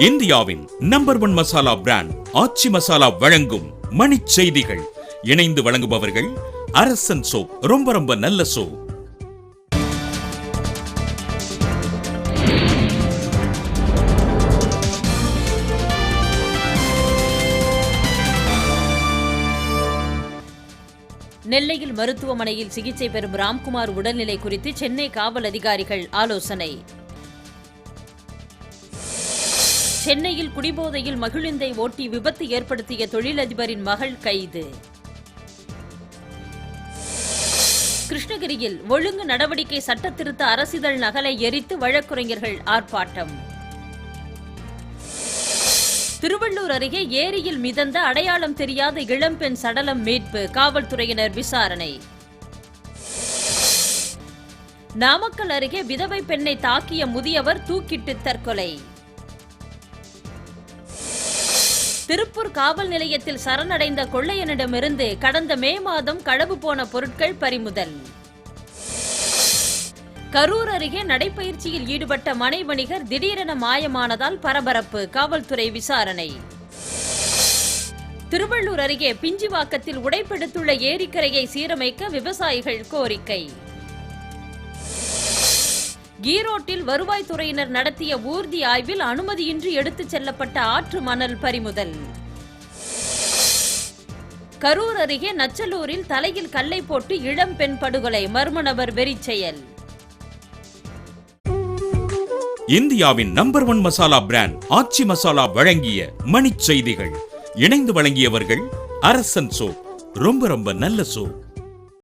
இந்தியாவின் number 1 masala brand ஆச்சி மசாலா வழங்கும் மணிச் செய்திகள். இணைந்து வழங்குபவர்கள் அரசன் சோப். ரொம்ப ரொம்ப நல்ல சோப். நெல்லையில் மருத்துவமனையில் சிகிச்சை பெறும் ராம்குமார் உடல்நிலை குறித்து சென்னை காவல் அதிகாரிகள் ஆலோசனை. சென்னையில் குடிபோதையில் மகிழுந்தை ஓட்டி விபத்து ஏற்படுத்திய தொழிலதிபரின் மகள் கைது. கிருஷ்ணகிரியில் ஒழுங்கு நடவடிக்கை சட்டத்திருத்த அரசிதழ் நகலை எரித்து வழக்குரைஞர்கள் ஆர்ப்பாட்டம். திருவள்ளூர் அருகே ஏரியில் மிதந்த அடையாளம் தெரியாத இளம்பெண் சடலம் மீட்பு. காவல்துறையினர் விசாரணை. நாமக்கல் அருகே விதவை பெண்ணை தாக்கிய முதியவர் தூக்கிட்டு தற்கொலை. திருப்பூர் காவல் நிலையத்தில் சரணடைந்த கொள்ளையனிடமிருந்து கடந்த மே மாதம் களவு போன பொருட்கள் பறிமுதல். கரூர் அருகே நடைபயிற்சியில் ஈடுபட்ட மனை வணிகர் திடீரென மாயமானதால் பரபரப்பு. காவல்துறை விசாரணை. திருவள்ளூர் அருகே பிஞ்சிவாக்கத்தில் உடைப்பெடுத்துள்ள ஏரிக்கரையை சீரமைக்க விவசாயிகள் கோரிக்கை. ஈரோட்டில் வருவாய்த்துறையினர் நடத்திய ஊர்தி ஆய்வில் அனுமதியின்றி எடுத்துச் செல்லப்பட்ட ஆற்று மணல் பறிமுதல். கரூர் அருகே நச்சலூரில் தலையில் கல்லை போட்டு இளம்பெண் படுகொலை. மர்ம நபர் வெறிச்செயல். இந்தியாவின் நம்பர் 1 மசாலா பிராண்ட் ஆச்சி மசாலா வழங்கிய மணிச் செய்திகள். இணைந்து வழங்கியவர்கள் அரசன் சோப். ரொம்ப ரொம்ப நல்ல சோப்.